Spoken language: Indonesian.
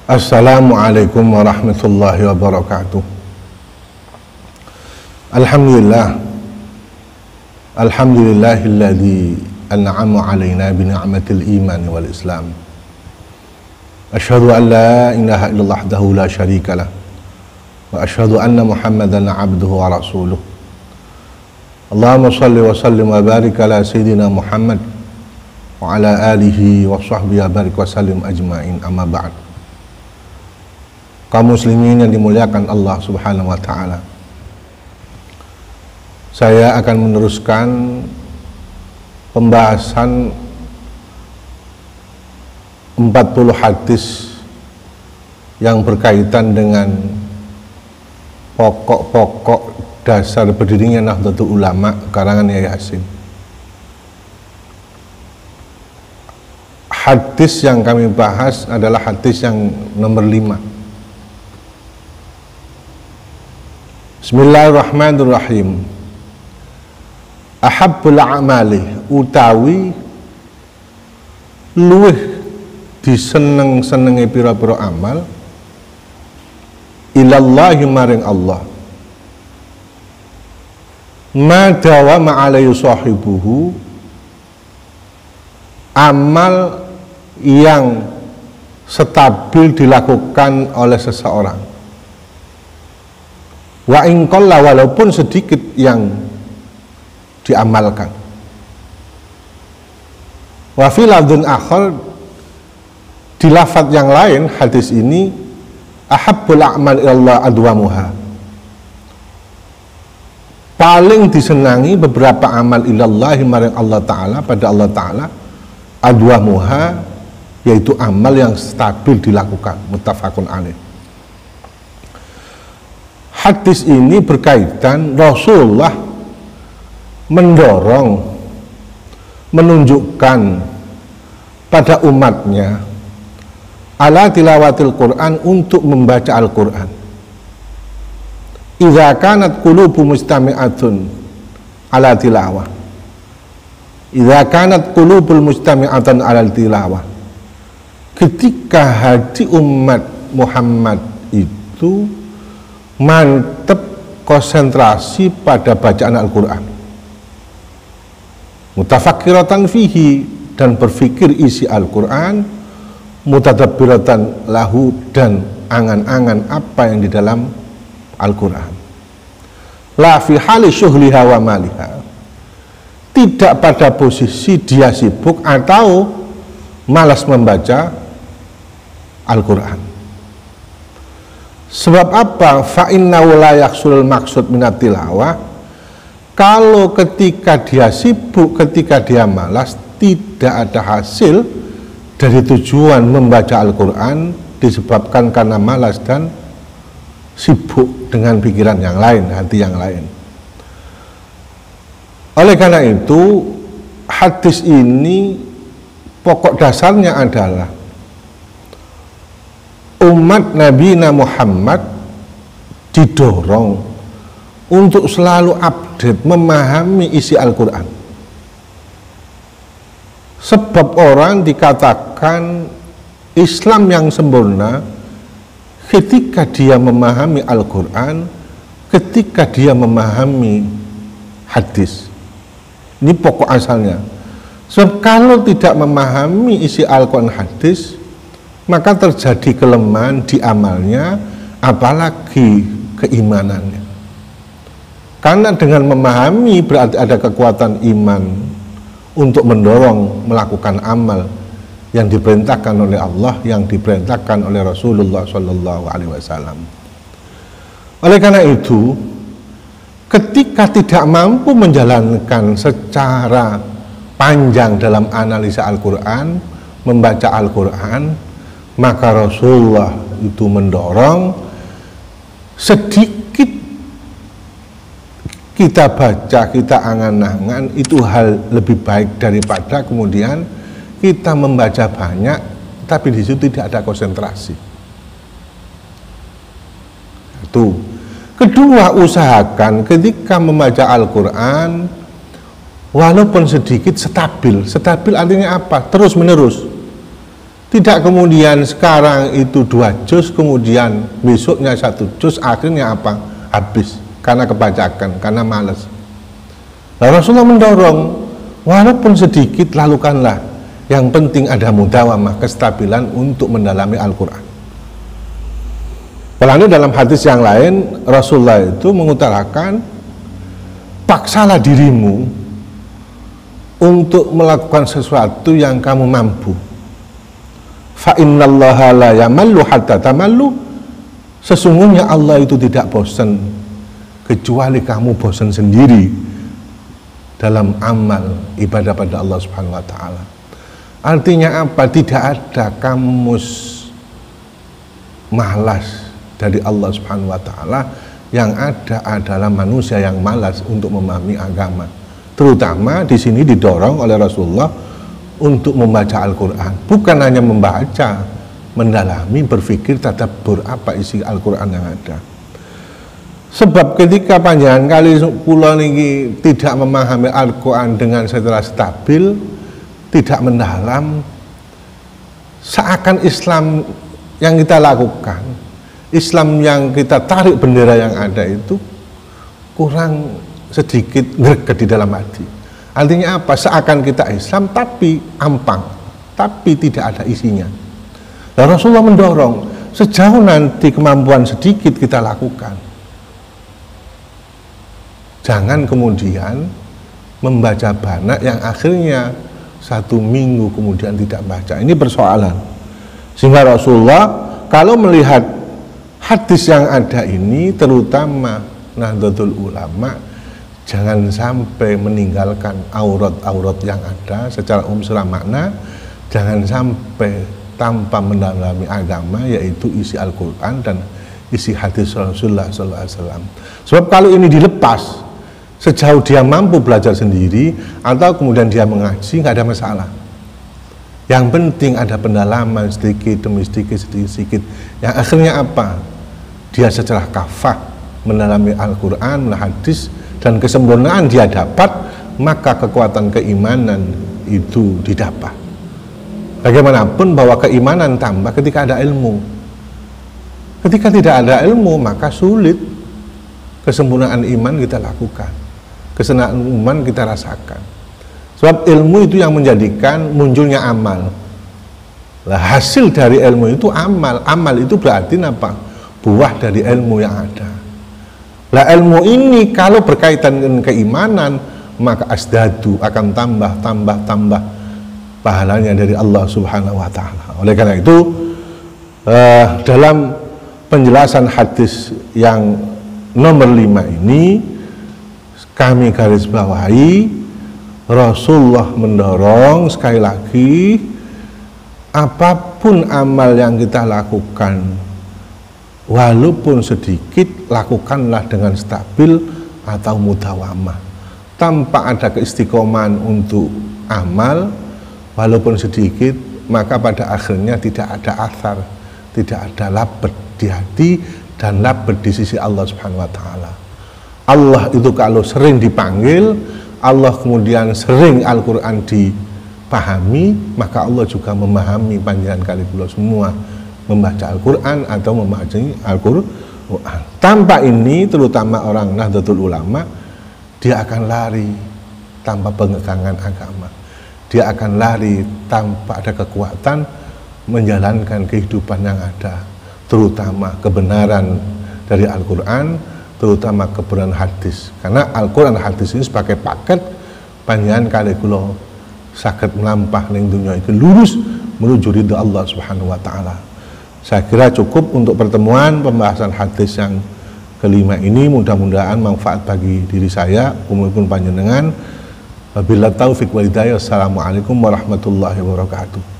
Assalamualaikum warahmatullahi wabarakatuh. Alhamdulillahilladzi an'ama alaina bi ni'matil iman wal islam. Asyhadu an la ilaha illallah wahdahu la syarikalah wa asyhadu anna Muhammadan abduhu wa rasuluh. Allahumma shalli wa sallim wa barik ala sayyidina Muhammad wa ala alihi wa sahbihi wa barik wa sallim ajma'in, amma ba'd. Kaum muslimin yang dimuliakan Allah Subhanahu wa taala. Saya akan meneruskan pembahasan 40 hadis yang berkaitan dengan pokok-pokok dasar berdirinya Nahdlatul Ulama karangan Yai Hasim. Hadis yang kami bahas adalah hadis yang nomor 5. Bismillahirrahmanirrahim. Ahabbul a'mali utawi luweh diseneng-senenge pira-pira amal ilallahi maring Allah ma dawama alaihi sahibuhu, amal yang stabil dilakukan oleh seseorang. Wa in qalla, walaupun sedikit yang diamalkan. Wa fi lafdzin akhar, di lafaz yang lain hadis ini, ahabbul a'mal ilallah adwamuha, paling disenangi beberapa amal ilallah maring Allah Ta'ala, pada Allah Ta'ala, adwamuha, yaitu amal yang stabil dilakukan. Muttafaqun alaih. Hadis ini berkaitan Rasulullah mendorong, menunjukkan pada umatnya ala tilawatil Quran, untuk membaca Al-Quran. Idza kanat qulubu mustami'atun ala tilawah, idza kanat qulubul mustami'atun ala tilawah, ketika hati umat Muhammad itu mantep konsentrasi pada bacaan Al-Quran, mutafakkiratan fihi, dan berfikir isi Al-Quran, mutadabbiratan lahu, dan angan-angan apa yang di dalam Al-Quran. La fi hali syuhliha wa maliha, tidak pada posisi dia sibuk atau malas membaca Al-Quran. Sebab apa? Fa innahu la yahsulul maksud minat tilawah, kalau ketika dia sibuk, ketika dia malas, tidak ada hasil dari tujuan membaca Al-Quran, disebabkan karena malas dan sibuk dengan pikiran yang lain, hati yang lain. Oleh karena itu, hadis ini pokok dasarnya adalah umat Nabi Muhammad didorong untuk selalu update, memahami isi Al-Quran. Sebab orang dikatakan Islam yang sempurna ketika dia memahami Al-Quran, ketika dia memahami hadis. Ini pokok asalnya. Sebab kalau tidak memahami isi Al-Quran hadis, maka terjadi kelemahan di amalnya, apalagi keimanannya. Karena dengan memahami berarti ada kekuatan iman untuk mendorong melakukan amal yang diperintahkan oleh Allah, yang diperintahkan oleh Rasulullah SAW. Oleh karena itu, ketika tidak mampu menjalankan secara panjang dalam analisa Al-Quran, membaca Al-Quran, maka Rasulullah itu mendorong sedikit kita baca, kita angan-angan, itu hal lebih baik daripada kemudian kita membaca banyak tapi di situ tidak ada konsentrasi. Itu. Kedua, usahakan ketika membaca Al-Quran walaupun sedikit stabil. Stabil artinya apa? Terus menerus. Tidak kemudian sekarang itu 2 juz, kemudian besoknya 1 juz, akhirnya apa? Habis karena kebacakan, karena malas. Nah, Rasulullah mendorong, walaupun sedikit lakukanlah. Yang penting ada mudawamah, kestabilan untuk mendalami Al-Quran. Karena dalam hadis yang lain Rasulullah itu mengutarakan, paksalah dirimu untuk melakukan sesuatu yang kamu mampu. Fa innallaha la yamallu hatta tamallu. Sesungguhnya Allah itu tidak bosan kecuali kamu bosan sendiri dalam amal ibadah pada Allah Subhanahu wa taala. Artinya apa? Tidak ada kamus malas dari Allah Subhanahu wa taala, yang ada adalah manusia yang malas untuk memahami agama. Terutama di sini didorong oleh Rasulullah untuk membaca Al-Qur'an, bukan hanya membaca, mendalami, berpikir, tadabbur apa isi Al-Qur'an yang ada. Sebab ketika panjenengan kali kula niki tidak memahami Al-Qur'an dengan secara stabil, tidak mendalam, seakan Islam yang kita lakukan, Islam yang kita tarik bendera yang ada itu kurang sedikit greget di dalam hati. Artinya apa? Seakan kita Islam tapi ampang, tapi tidak ada isinya. Dan Rasulullah mendorong, sejauh nanti kemampuan sedikit kita lakukan, jangan kemudian membaca banyak yang akhirnya 1 minggu kemudian tidak baca. Ini persoalan. Sehingga Rasulullah kalau melihat hadis yang ada ini, terutama Nahdlatul Ulama, jangan sampai meninggalkan aurat-aurat yang ada secara umum secara makna, jangan sampai tanpa mendalami agama, yaitu isi Al-Quran dan isi hadis Rasulullah SAW. Sebab kalau ini dilepas, sejauh dia mampu belajar sendiri atau kemudian dia mengaji, nggak ada masalah. Yang penting ada pendalaman sedikit demi sedikit, yang akhirnya apa? Dia secara kafah mendalami Al-Quran, hadis, dan kesempurnaan dia dapat, maka kekuatan keimanan itu didapat. Bagaimanapun bahwa keimanan tambah ketika ada ilmu. Ketika tidak ada ilmu, maka sulit kesempurnaan iman kita lakukan, kesenangan iman kita rasakan. Sebab ilmu itu yang menjadikan munculnya amal. Nah, hasil dari ilmu itu amal. Amal itu berarti apa? Buah dari ilmu yang ada. Nah, ilmu ini kalau berkaitan dengan keimanan, maka asdadu akan tambah pahalanya dari Allah Subhanahu wa taala. Oleh karena itu, dalam penjelasan hadis yang nomor 5 ini, kami garis bawahi, Rasulullah mendorong sekali lagi, apapun amal yang kita lakukan, walaupun sedikit, lakukanlah dengan stabil atau mudawamah, tanpa ada keistiqomahan untuk amal, walaupun sedikit, maka pada akhirnya tidak ada athar, tidak ada labet di hati dan labet di sisi Allah Subhanahu wa taala. Allah itu kalau sering dipanggil, Allah kemudian sering Al-Quran dipahami, maka Allah juga memahami panjenengan kali kula semua membaca Al-Quran atau memahami Al-Quran. Tanpa ini, terutama orang Nahdlatul Ulama, dia akan lari tanpa pengekangan agama. Dia akan lari tanpa ada kekuatan menjalankan kehidupan yang ada, terutama kebenaran dari Al-Quran, terutama kebenaran hadis. Karena Al-Quran hadis ini sebagai paket, panjenengan kali kula saged melampah ning dunia iki lurus menuju ridha Allah Subhanahu wa taala. Saya kira cukup untuk pertemuan pembahasan hadis yang kelima ini. Mudah-mudahan manfaat bagi diri saya maupun panjenengan. Wabillahi taufiq wal hidayah. Assalamualaikum warahmatullahi wabarakatuh.